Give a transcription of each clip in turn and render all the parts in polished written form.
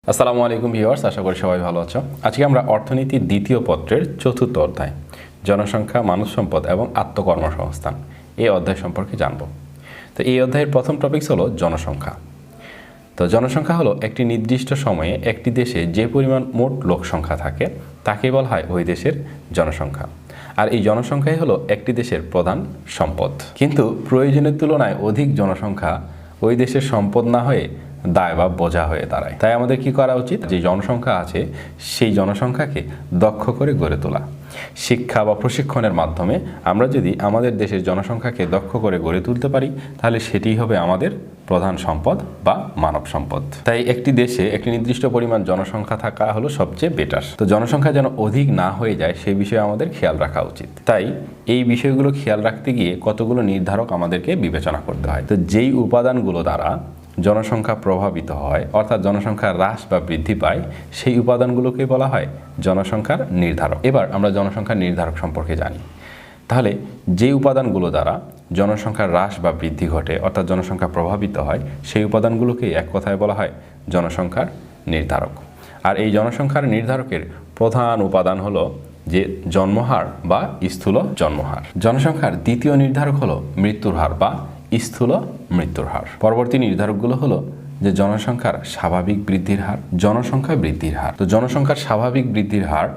আসসালামু আলাইকুম ভিউয়ার্স, আশা করি সবাই ভালো আছো। আজকে আমরা অর্থনীতির দ্বিতীয় পত্রের চতুর্থ অধ্যায় জনসংখ্যা, মানব সম্পদ এবং আত্মকর্মসংস্থান এই অধ্যায় সম্পর্কে জানব। তো এই অধ্যায়ের প্রথম টপিকস হলো জনসংখ্যা। তো জনসংখ্যা হলো একটি নির্দিষ্ট সময়ে একটি দেশে যে পরিমাণ মোট লোক সংখ্যা থাকে তাকে বলা হয় ওই দেশের জনসংখ্যা। আর এই জনসংখ্যাই হলো একটি দেশের প্রধান সম্পদ। কিন্তু প্রয়োজনের তুলনায় অধিক জনসংখ্যা ওই দেশের সম্পদ না হয়ে দায় বা বোঝা হয়ে দাঁড়ায়। তাই আমাদের কি করা উচিত? যে জনসংখ্যা আছে সেই জনসংখ্যাকে দক্ষ করে গড়ে তোলা। শিক্ষা বা প্রশিক্ষণের মাধ্যমে আমরা যদি আমাদের দেশের জনসংখ্যাকে দক্ষ করে গড়ে তুলতে পারি তাহলে সেটি হবে আমাদের প্রধান সম্পদ বা মানব সম্পদ। তাই একটি দেশে একটি নির্দিষ্ট পরিমাণ জনসংখ্যা থাকা হলো সবচেয়ে বেটার। তো জনসংখ্যা যেন অধিক না হয়ে যায় সেই বিষয়ে আমাদের খেয়াল রাখা উচিত। তাই এই বিষয়গুলো খেয়াল রাখতে গিয়ে কতগুলো নির্ধারক আমাদেরকে বিবেচনা করতে হয়। তো যেই উপাদানগুলো দ্বারা জনসংখ্যা প্রভাবিত হয়, অর্থাৎ জনসংখ্যা হ্রাস বা বৃদ্ধি পায়, সেই উপাদানগুলোকে বলা হয় জনসংখ্যার নির্ধারক। এবার আমরা জনসংখ্যার নির্ধারক সম্পর্কে জানি। তাহলে যে উপাদানগুলো দ্বারা জনসংখ্যার হ্রাস বা বৃদ্ধি ঘটে, অর্থাৎ জনসংখ্যা প্রভাবিত হয়, সেই উপাদানগুলোকে এক কথায় বলা হয় জনসংখ্যার নির্ধারক। আর এই জনসংখ্যার নির্ধারকের প্রধান উপাদান হলো যে জন্মহার বা স্থূল জন্মহার। জনসংখ্যার দ্বিতীয় নির্ধারক হলো মৃত্যুর হার বা স্থূল মৃত্যুর হার। পরবর্তী নির্ধারকগুলো হলো যে জনসংখ্যার স্বাভাবিক বৃদ্ধির হার, জনসংখ্যা বৃদ্ধির হার। তো জনসংখ্যার স্বাভাবিক বৃদ্ধির হার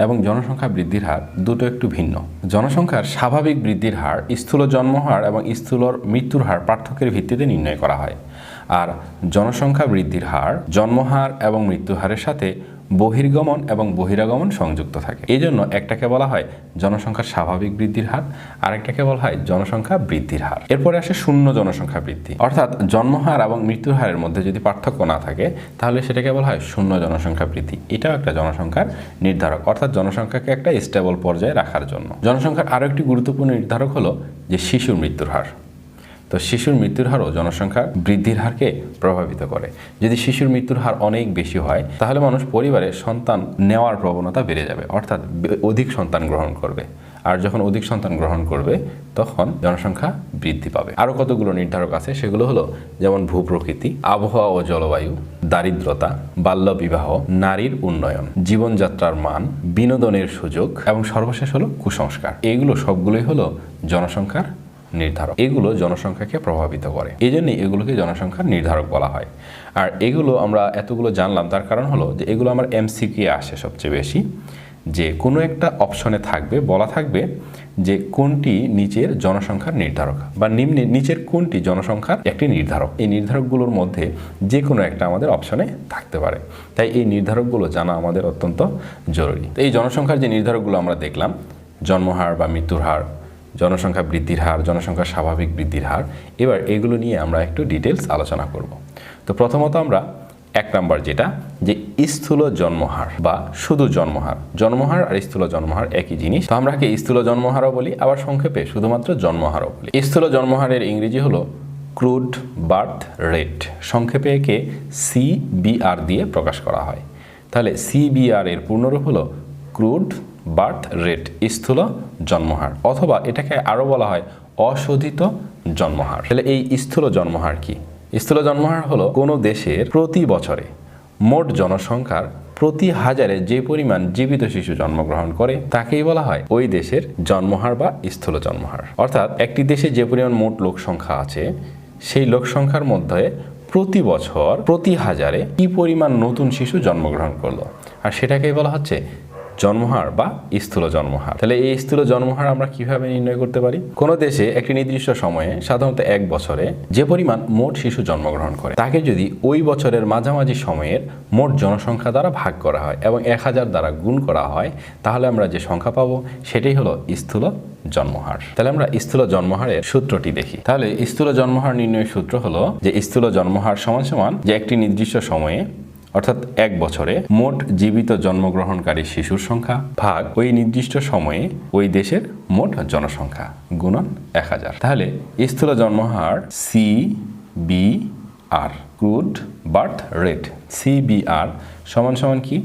এবং জনসংখ্যা বৃদ্ধির হার দুটো একটু ভিন্ন। জনসংখ্যার স্বাভাবিক বৃদ্ধির হার স্থূল জন্মহার এবং স্থূল মৃত্যুর হার পার্থক্যের ভিত্তিতে নির্ণয় করা হয়। আর জনসংখ্যা বৃদ্ধির হার জন্মহার এবং মৃত্যু হারের সাথে বহির্গমন এবং বহিরাগমন সংযুক্ত থাকে। এই জন্য একটাকে বলা হয় জনসংখ্যার স্বাভাবিক বৃদ্ধির হার, আরেকটাকে বলা হয় জনসংখ্যা বৃদ্ধির হার। এরপরে আসে শূন্য জনসংখ্যা বৃদ্ধি, অর্থাৎ জন্মহার এবং মৃত্যুর হারের মধ্যে যদি পার্থক্য না থাকে তাহলে সেটাকে বলা হয় শূন্য জনসংখ্যা বৃদ্ধি। এটাও একটা জনসংখ্যার নির্ধারক, অর্থাৎ জনসংখ্যাকে একটা স্টেবল পর্যায়ে রাখার জন্য। জনসংখ্যার আরও একটি গুরুত্বপূর্ণ নির্ধারক হলো যে শিশুর মৃত্যুর হার। তো শিশুর মৃত্যুর হারও জনসংখ্যা বৃদ্ধির হারকে প্রভাবিত করে। যদি শিশুর মৃত্যুর হার অনেক বেশি হয় তাহলে মানুষ পরিবারে সন্তান নেওয়ার প্রবণতা বেড়ে যাবে, অর্থাৎ অধিক সন্তান গ্রহণ করবে। আর যখন অধিক সন্তান গ্রহণ করবে তখন জনসংখ্যা বৃদ্ধি পাবে। আরও কতগুলো নির্ধারক আছে, সেগুলো হলো যেমন ভূপ্রকৃতি, আবহাওয়া ও জলবায়ু, দারিদ্রতা, বাল্যবিবাহ, নারীর উন্নয়ন, জীবনযাত্রার মান, বিনোদনের সুযোগ এবং সর্বশেষ হলো কুসংস্কার। এগুলো সবগুলোই হলো জনসংখ্যার নির্ধারক। এগুলো জনসংখ্যাকে প্রভাবিত করে, এই জন্যই এগুলোকে জনসংখ্যার নির্ধারক বলা হয়। আর এগুলো আমরা এতগুলো জানলাম তার কারণ হলো যে এগুলো আমার এমসিকিউ আসে সবচেয়ে বেশি, যে কোনো একটা অপশনে থাকবে, বলা থাকবে যে কোনটি নিচের জনসংখ্যার নির্ধারক বা নিচের কোনটি জনসংখ্যার একটি নির্ধারক। এই নির্ধারকগুলোর মধ্যে যে কোনো একটা আমাদের অপশনে থাকতে পারে। তাই এই নির্ধারকগুলো জানা আমাদের অত্যন্ত জরুরি। তো এই জনসংখ্যার যে নির্ধারকগুলো আমরা দেখলাম, জন্মহার বা মৃত্যুর হার, জনসংখ্যা বৃদ্ধির হার, জনসংখ্যা স্বাভাবিক বৃদ্ধির হার, এবার এগুলো নিয়ে আমরা একটু ডিটেলস আলোচনা করব। তো প্রথমত আমরা এক নাম্বার যেটা, যে স্থূল জন্মহার বা শুধু জন্মহার। জন্মহার আর স্থূল জন্মহার একই জিনিস। তো আমরা একে স্থূল জন্মহারও বলি, আবার সংক্ষেপে শুধুমাত্র জন্মহারও বলি। স্থূল জন্মহারের ইংরেজি হলো ক্রুড বার্থ রেট, সংক্ষেপে একে CBR দিয়ে প্রকাশ করা হয়। তাহলে CBR এর পূর্ণরূপ হলো ক্রুড বার্থ রেট, স্থূল জন্মহার, অথবা এটাকে আরও বলা হয় অশোধিত জন্মহার। তাহলে এই স্থূল জন্মহার কি? স্থূল জন্মহার হলো কোনো দেশের প্রতি বছরে মোট জনসংখ্যার প্রতি হাজারে যে পরিমাণ জীবিত শিশু জন্মগ্রহণ করে তাকেই বলা হয় ওই দেশের জন্মহার বা স্থূল জন্মহার। অর্থাৎ একটি দেশে যে পরিমাণ মোট লোক সংখ্যা আছে সেই লোক সংখ্যার মধ্যে প্রতি বছর প্রতি হাজারে কি পরিমাণ নতুন শিশু জন্মগ্রহণ করলো, আর সেটাকেই বলা হচ্ছে জন্মহার বা স্থূল জন্মহার। তাহলে এই স্থূল জন্মহার আমরা কিভাবে নির্ণয় করতে পারি? কোনো দেশে একটি নির্দিষ্ট সময়ে, সাধারণত এক বছরে, যে পরিমাণ মোট শিশু জন্মগ্রহণ করে তাকে যদি ওই বছরের মাঝামাঝি সময়ের মোট জনসংখ্যা দ্বারা ভাগ করা হয় এবং 1000 দ্বারা গুণ করা হয় তাহলে আমরা যে সংখ্যা পাবো সেটাই হলো স্থূল জন্মহার। তাহলে আমরা স্থূল জন্মহারের সূত্রটি দেখি। তাহলে স্থূল জন্মহার নির্ণয়ের সূত্র হলো যে স্থূল জন্মহার সমান সমান যে একটি নির্দিষ্ট সময়ে, অর্থাৎ এক বছরে, মোট জীবিত জন্মগ্রহণকারী শিশুর সংখ্যা ভাগ ওই নির্দিষ্ট সময়ে ওই দেশের মোট জনসংখ্যা গুণন 1000। তাহলে স্থূল জন্মহার CBR, crude birth rate, CBR সমান সমান কি?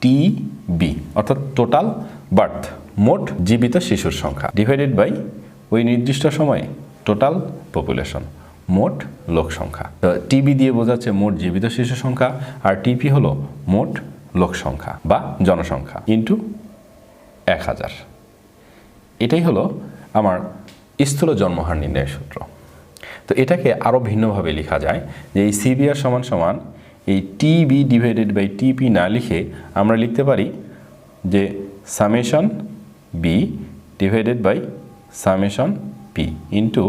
TB, অর্থাৎ টোটাল বার্থ, মোট জীবিত শিশুর সংখ্যা, ডিভাইডেড বাই ওই নির্দিষ্ট সময়ে টোটাল পপুলেশন, মোট লোক সংখ্যা। তো টিবি দিয়ে বোঝাচ্ছে মোট জীবিত শিশু সংখ্যা, আর টিপি হলো মোট লোক সংখ্যা বা জনসংখ্যা ইন্টু 1000। এটাই হলো আমার স্থূল জন্মহার নির্ণয়ের সূত্র। তো এটাকে আরও ভিন্নভাবে লেখা যায় যে এই সিবিআর সমান সমান এই টিবি ডিভাইডেড বাই টিপি না লিখে আমরা লিখতে পারি যে summation B divided by summation P into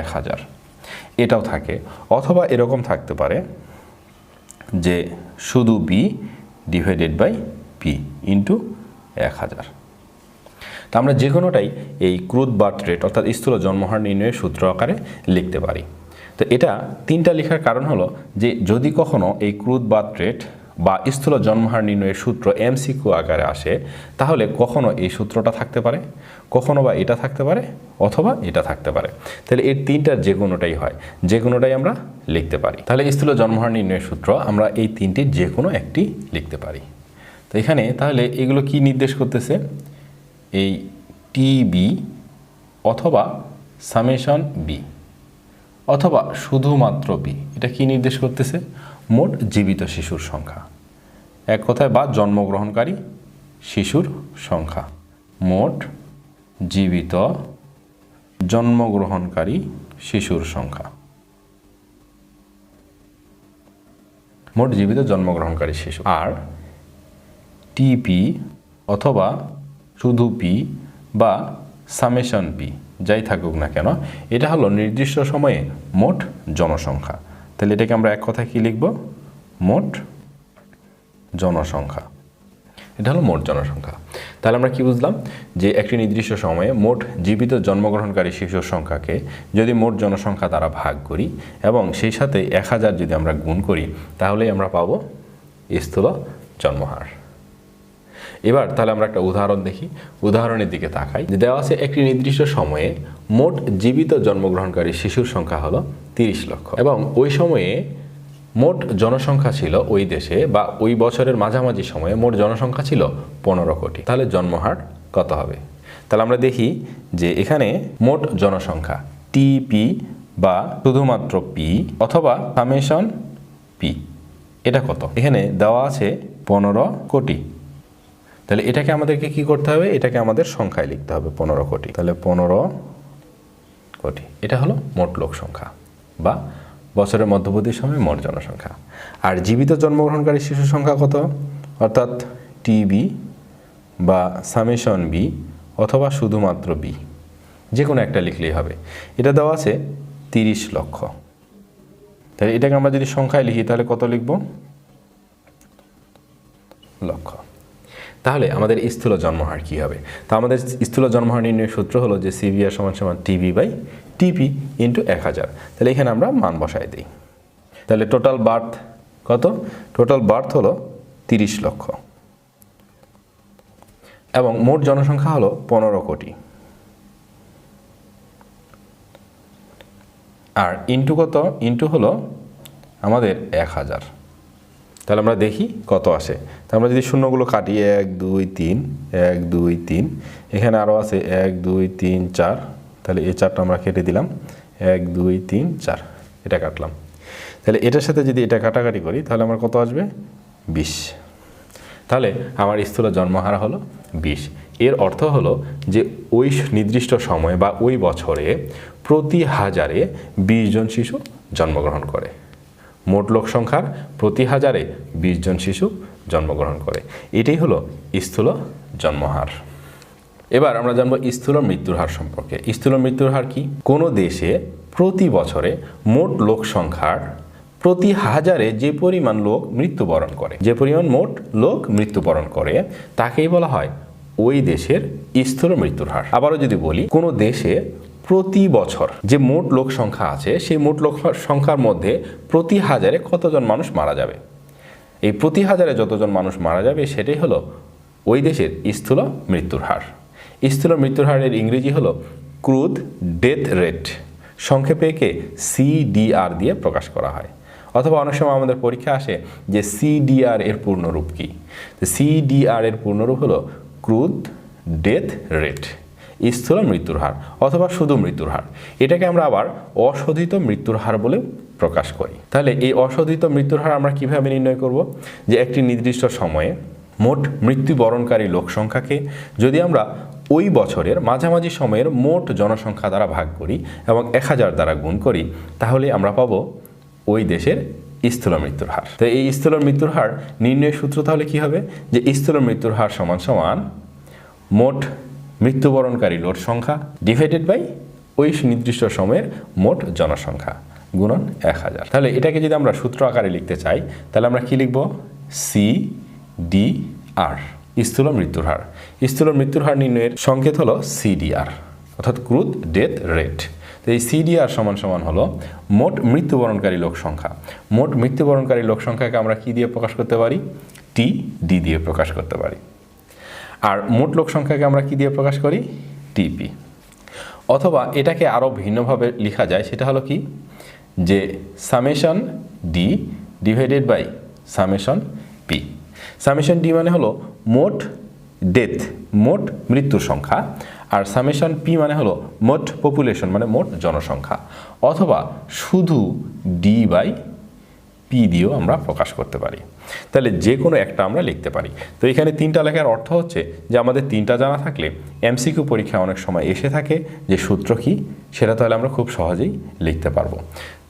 1000। এটাও থাকে, অথবা এরকম থাকতে পারে যে শুধু B divided by P into 1000। তা আমরা যে কোনোটাই এই ক্রুড বার্থ রেট অর্থাৎ স্থূল জন্মহার নির্ণয়ের সূত্র আকারে লিখতে পারি। তো এটা তিনটা লেখার কারণ হলো যে যদি কখনো এই ক্রুড বার্থ রেট বা স্থূল জন্মহার নির্ণয়ের সূত্র এমসিকিউ আকারে আসে, তাহলে কখনো এই সূত্রটা থাকতে পারে, কখনো বা এটা থাকতে পারে, অথবা এটা থাকতে পারে। তাহলে এর তিনটার যে কোনোটাই হয়, যে কোনোটাই আমরা লিখতে পারি। তাহলে স্থূল জন্মহার নির্ণয়ের সূত্র আমরা এই তিনটির যে কোনো একটি লিখতে পারি। তো এখানে তাহলে এগুলো কি নির্দেশ করতেছে? এই টিবি অথবা সামেশন বি অথবা শুধুমাত্র বি, এটা কি নির্দেশ করতেছে? মোট জীবিত শিশুর সংখ্যা, এক কথায় বা জন্মগ্রহণকারী শিশুর সংখ্যা, মোট জীবিত জন্মগ্রহণকারী শিশুর সংখ্যা, মোট জীবিত জন্মগ্রহণকারী শিশু। আর টিপি অথবা শুধু পি বা সামেশন পি যাই থাকুক না কেন, এটা হলো নির্দিষ্ট সময়ে মোট জনসংখ্যা। তাহলে এটাকে আমরা এক কথায় কি লিখব? মোট জনসংখ্যা। এটা হলো মোট জনসংখ্যা। তাহলে আমরা কি বুঝলাম? যে একটি নির্দিষ্ট সময়ে মোট জীবিত জন্মগ্রহণকারী শিশুর সংখ্যাকে যদি মোট জনসংখ্যা দ্বারা ভাগ করি এবং সেই সাথে 1000 যদি আমরা গুণ করি, তাহলেই আমরা পাবো স্থূল জন্মহার। এবার তাহলে আমরা একটা উদাহরণ দেখি। উদাহরণের দিকে তাকাই। যে দেওয়া আছে একটি নির্দিষ্ট সময়ে মোট জীবিত জন্মগ্রহণকারী শিশুর সংখ্যা হলো 30 লক্ষ এবং ওই সময়ে মোট জনসংখ্যা ছিল ওই দেশে বা ওই বছরের মাঝামাঝি সময়ে মোট জনসংখ্যা ছিল 15 কোটি। তাহলে জন্মহার কত হবে? তাহলে আমরা দেখি যে এখানে মোট জনসংখ্যা টিপি বা শুধুমাত্র পি অথবা সামেশন পি, এটা কত? এখানে দেওয়া আছে 15 কোটি। তাহলে এটাকে আমাদেরকে কি করতে হবে? এটাকে আমাদের সংখ্যায় লিখতে হবে 15 কোটি। তাহলে 15 কোটি এটা হলো মোট লোক সংখ্যা বা বছরের মধ্যবর্তী সময়ে মোট জনসংখ্যা। আর জীবিত জন্মগ্রহণকারী শিশুর সংখ্যা কত? অর্থাৎ টিবি বা সামেশন বি অথবা শুধুমাত্র বি, যে কোনো একটা লিখলেই হবে। এটা দেওয়া আছে 30 লক্ষ। তাহলে এটাকে আমরা যদি সংখ্যায় লিখি তাহলে কত লিখব? লক্ষ। তাহলে আমাদের স্থূল জন্মহার কি হবে? তা আমাদের স্থূল জন্মহার নির্ণয়ের সূত্র হলো যে সিবিআর সমান সমান টিবি বাই টিপি ইন্টু 1000। তাহলে এখানে আমরা মান বসাই দিই। তাহলে টোটাল বার্থ কত? টোটাল বার্থ হলো 30 লক্ষ এবং মোট জনসংখ্যা হলো 15 কোটি। আর ইন্টু কত? ইন্টু হলো আমাদের 1000। তাহলে আমরা দেখি কত আসে। তা আমরা যদি শূন্যগুলো কাটি 1 2 3 1 2 3, এখানে আরও আছে 1 2 3 4, তাহলে এই 4টা আমরা কেটে দিলাম। 1 2 3 4 এটা কাটলাম। তাহলে এটার সাথে যদি এটা কাটাকাটি করি তাহলে আমার কত আসবে? 20। তাহলে আমার স্থূল জন্মহার হলো 20। এর অর্থ হলো যে ওই নির্দিষ্ট সময়ে বা ওই বছরে প্রতি 1000-এ 20 জন শিশু জন্মগ্রহণ করে। মোট লোক সংখ্যার প্রতি 1000-এ 20 জন শিশু জন্মগ্রহণ করে। এটাই হলো স্থূল জন্মহার। এবার আমরা জানবো স্থূল মৃত্যুর হার সম্পর্কে। স্থূল মৃত্যুর হার কি? কোনো দেশে প্রতি বছরে মোট লোক সংখ্যার প্রতি 1000-এ যে পরিমাণ লোক মৃত্যুবরণ করে, যে পরিমাণ মোট লোক মৃত্যুবরণ করে, তাকেই বলা হয় ওই দেশের স্থূল মৃত্যুর হার। আবারও যদি বলি, কোনো দেশে প্রতি বছর যে মোট লোক সংখ্যা আছে সেই মোট লোক সংখ্যার মধ্যে প্রতি 1000-এ কতজন মানুষ মারা যাবে, এই প্রতি 1000-এ যতজন মানুষ মারা যাবে সেটাই হলো ওই দেশের স্থূল মৃত্যুর হার। স্থূল মৃত্যুর হারের ইংরেজি হলো ক্রুড ডেথ রেট, সংক্ষেপে একে সিডিআর দিয়ে প্রকাশ করা হয়। অথবা অনেক সময় আমাদের পরীক্ষা আসে যে সিডিআর এর পূর্ণরূপ কি? সিডিআর এর পূর্ণরূপ হলো ক্রুড ডেথ রেট। স্থূল মৃত্যুর হার অথবা শুধু মৃত্যুর হার। এটাকে আমরা আবার অশোধিত মৃত্যুর হার বলে প্রকাশ করি। তাহলে এই অশোধিত মৃত্যুর হার আমরা কিভাবে নির্ণয় করব? যে একটি নির্দিষ্ট সময়ে মোট মৃত্যুবরণকারী লোক সংখ্যাকে যদি আমরা ওই বছরের মাঝামাঝি সময়ের মোট জনসংখ্যা দ্বারা ভাগ করি এবং 1000 দ্বারা গুণ করি, তাহলে আমরা পাবো ওই দেশের স্থূল মৃত্যুর হার। তো এই স্থূল মৃত্যুর হার নির্ণয়ের সূত্র তাহলে কি হবে? যে স্থূল মৃত্যুর হার সমান সমান মোট মৃত্যুবরণকারী লোক সংখ্যা ডিভাইডেড বাই ওই নির্দিষ্ট সময়ের মোট জনসংখ্যা গুণন 1000। তাহলে এটাকে যদি আমরা সূত্র আকারে লিখতে চাই, তাহলে আমরা কি লিখব? CDR, স্থূল মৃত্যুর হার। স্থূল মৃত্যুর হার নির্ণয়ের সংকেত হলো CDR, অর্থাৎ ক্রুড ডেথ রেট। তো এই CDR সমান সমান হলো মোট মৃত্যুবরণকারী লোক সংখ্যা। মোট মৃত্যুবরণকারী লোক সংখ্যাকে আমরা কি দিয়ে প্রকাশ করতে পারি? TD দিয়ে প্রকাশ করতে পারি। আর মোট লোক সংখ্যাকে আমরা কি দিয়ে প্রকাশ করি? TP। অথবা এটাকে আরও ভিন্নভাবে লেখা যায়, সেটা হলো কি? যে summation D divided by summation P। Summation D মানে হলো মোট ডেথ, মোট মৃত্যুর সংখ্যা, আর সামেশন P মানে হলো মোট পপুলেশন, মানে মোট জনসংখ্যা। অথবা শুধু D বাই P দিয়েও আমরা প্রকাশ করতে পারি। তাহলে যে কোনো একটা আমরা লিখতে পারি। তো এখানে 3টা লেখার অর্থ হচ্ছে যে আমাদের 3টা জানা থাকলে MCQ পরীক্ষা অনেক সময় এসে থাকে যে সূত্র কি সেটা তাহলে আমরা খুব সহজেই লিখতে পারবো।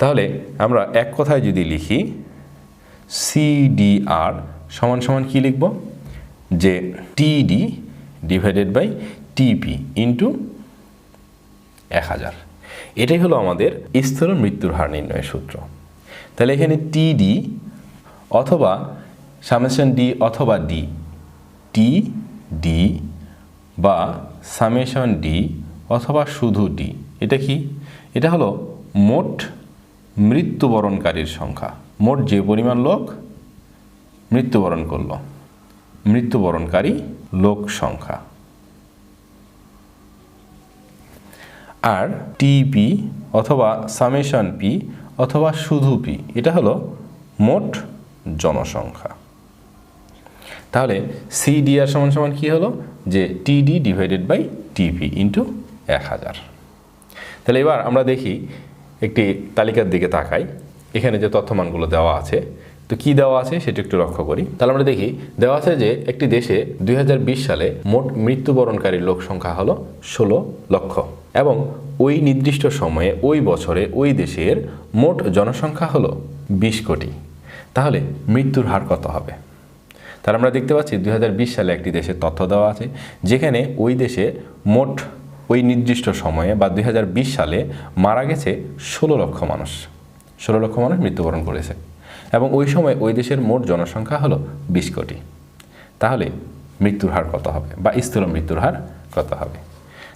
তাহলে আমরা এক কথায় যদি লিখি CDR সমান সমান কি লিখব? যে TD divided by TP into 1000। এটাই হলো আমাদের স্থূল মৃত্যুর হার নির্ণয়ের সূত্র। তাহলে এখানে TD অথবা সামেশন D অথবা D, TD বা সামেশন D অথবা শুধু D, এটা কি? এটা হলো মোট মৃত্যুবরণকারীর সংখ্যা, মোট যে পরিমাণ লোক মৃত্যুবরণ করলো, মৃত্যুবরণকারী লোক সংখ্যা। আর TP অথবা সামেশন P অথবা শুধু P, এটা হলো মোট জনসংখ্যা। তাহলে CDR সমান সমান কি হলো? যে TD divided by TP into 1000। তাহলে এবার আমরা দেখি একটি তালিকার দিকে তাকাই, এখানে যে তথ্যমানগুলো দেওয়া আছে, তো কি দেওয়া আছে সেটা একটু লক্ষ্য করি। তাহলে আমরা দেখি দেওয়া আছে যে একটি দেশে 2020 সালে মোট মৃত্যুবরণকারী লোক সংখ্যা হলো 16 লক্ষ এবং ওই নির্দিষ্ট সময়ে ওই বছরে ওই দেশের মোট জনসংখ্যা হলো 20 কোটি। তাহলে মৃত্যুর হার কত হবে? তাহলে আমরা দেখতে পাচ্ছি 2020 সালে একটি দেশের তথ্য দেওয়া আছে যেখানে ওই দেশে মোট ওই নির্দিষ্ট সময়ে বা 2020 সালে মারা গেছে 16 লক্ষ মানুষ। 16 লক্ষ মানুষ মৃত্যুবরণ করেছে এবং ওই সময় ওই দেশের মোট জনসংখ্যা হলো 20 কোটি। তাহলে মৃত্যুর হার কত হবে বা স্থূল মৃত্যুর হার কত হবে?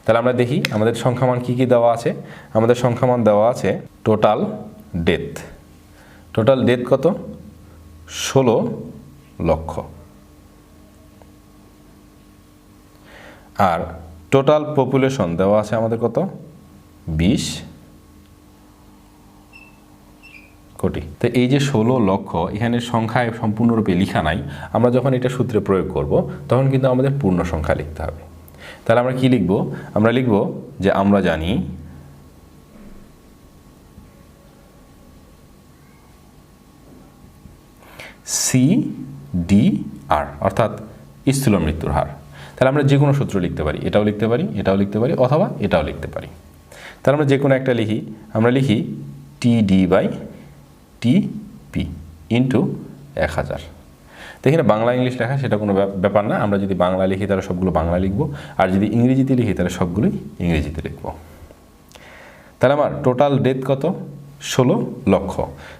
তাহলে আমরা দেখি আমাদের সংখ্যামান কি কি দেওয়া আছে। আমাদের সংখ্যামান দেওয়া আছে টোটাল ডেথ। টোটাল ডেথ কত? 16 লক্ষ। আর টোটাল পপুলেশন দেওয়া আছে আমাদের কত? 20 কোটি। তো এই যে 16 লক্ষ এখানে সংখ্যায় সম্পূর্ণরূপে লেখা নাই, আমরা যখন এটা সূত্রে প্রয়োগ করব তখন কিন্তু আমাদের পূর্ণ সংখ্যা লিখতে হবে। তাহলে আমরা কি লিখব? আমরা লিখব যে আমরা জানি CDR অর্থাৎ স্থূল মৃত্যুর হার। তাহলে আমরা যে কোনো সূত্র লিখতে পারি, এটাও লিখতে পারি, এটাও লিখতে পারি, অথবা এটাও লিখতে পারি। তাহলে আমরা যে কোনো একটা লিখি, আমরা লিখি TD বাই TP ইন্টু 1000। তো এখানে বাংলা ইংলিশ লেখা সেটা কোনো ব্যাপার না, আমরা যদি বাংলা লিখি তাহলে সবগুলো বাংলা লিখব, আর যদি ইংরেজিতে লিখি তাহলে সবগুলোই ইংরেজিতে লিখব। তাহলে আমার টোটাল ডেথ কত? 16 লক্ষ।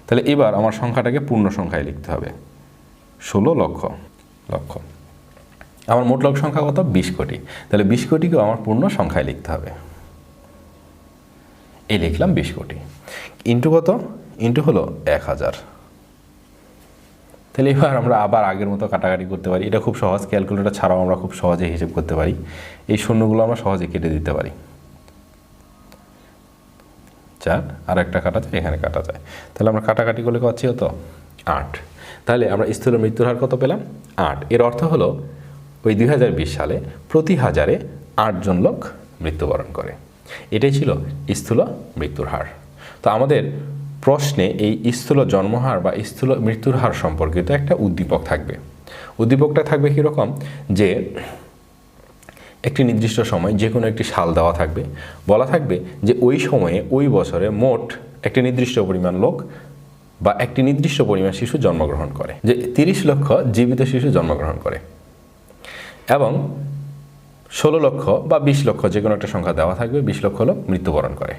তাহলে এবার আমার সংখ্যাটাকে পূর্ণ সংখ্যায় লিখতে হবে, 16 লক্ষ। আমার মোট লোক সংখ্যা কত? 20 কোটি। তাহলে 20 কোটিকেও আমার পূর্ণ সংখ্যায় লিখতে হবে। এই লিখলাম 20 কোটি ইন্টু কত? ইন্টু হলো 1000। তাহলে এবার আমরা আবার আগের মতো কাটাকাটি করতে পারি। এটা খুব সহজ, ক্যালকুলেটর ছাড়াও আমরা খুব সহজে হিসেব করতে পারি। এই শূন্যগুলো আমরা সহজে কেটে দিতে পারি। 4 আর একটা কাটা যায়, এখানে কাটা যায়। তাহলে আমরা কাটাকাটি করলে পাচ্ছি কত? 8। তাহলে আমরা স্থূল মৃত্যুর হার কত পেলাম? 8। এর অর্থ হলো ওই 2020 সালে প্রতি 1000-এ 8 জন লোক মৃত্যুবরণ করে। এটাই ছিল স্থূল মৃত্যুর হার। তো আমাদের প্রশ্নে এই স্থূল জন্মহার বা স্থূল মৃত্যুর হার সম্পর্কিত একটা উদ্দীপক থাকবে। উদ্দীপকটা থাকবে কীরকম, যে একটি নির্দিষ্ট সময় যে কোনো একটি সাল দেওয়া থাকবে, বলা থাকবে যে ওই সময়ে ওই বছরে মোট একটি নির্দিষ্ট পরিমাণ লোক বা একটি নির্দিষ্ট পরিমাণ শিশু জন্মগ্রহণ করে, যে 30 লক্ষ জীবিত শিশু জন্মগ্রহণ করে এবং 16 লক্ষ বা 20 লক্ষ যে কোনো একটা সংখ্যা দেওয়া থাকবে, 20 লক্ষ লোক মৃত্যুবরণ করে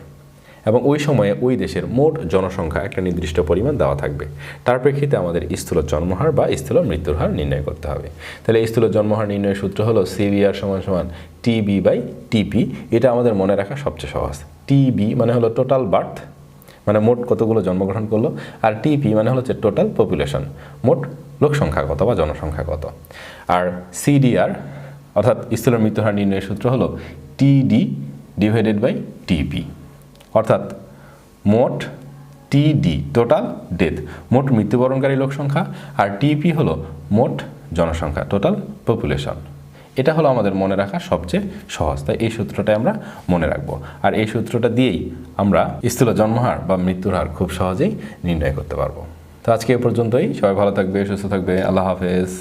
এবং ওই সময়ে ওই দেশের মোট জনসংখ্যা একটা নির্দিষ্ট পরিমাণ দেওয়া থাকবে। তার প্রেক্ষিতে আমাদের স্থূল জন্মহার বা স্থূল মৃত্যুর হার নির্ণয় করতে হবে। তাহলে স্থূল জন্মহার নির্ণয়ের সূত্র হলো সিভিআর সমান টিবি বাই টিপি। এটা আমাদের মনে রাখা সবচেয়ে সহজ। টিবি মানে হলো টোটাল বার্থ, মানে মোট কতগুলো জন্মগ্রহণ করলো, আর টিপি মানে হলো যে টোটাল পপুলেশন, মোট লোক সংখ্যা কত বা জনসংখ্যা কত। আর সিডিআর অর্থাৎ স্থূল মৃত্যুর হার নির্ণয়ের সূত্র হলো টিডি ডিভাইডেড বাই টিপি, অর্থাৎ মোট টিডি টোটাল ডেথ, মোট মৃত্যুবরণকারী লোক সংখ্যা, আর টিপি হলো মোট জনসংখ্যা টোটাল পপুলেশন। এটা হলো আমাদের মনে রাখা সবচেয়ে সহজ, তাই এই সূত্রটাই আমরা মনে রাখবো। আর এই সূত্রটা দিয়েই আমরা স্থূল জন্মহার বা মৃত্যুর হার খুব সহজেই নির্ণয় করতে পারবো। তো আজকে এ পর্যন্তই। সবাই ভালো থাকবে, সুস্থ থাকবে। আল্লাহ হাফেজ।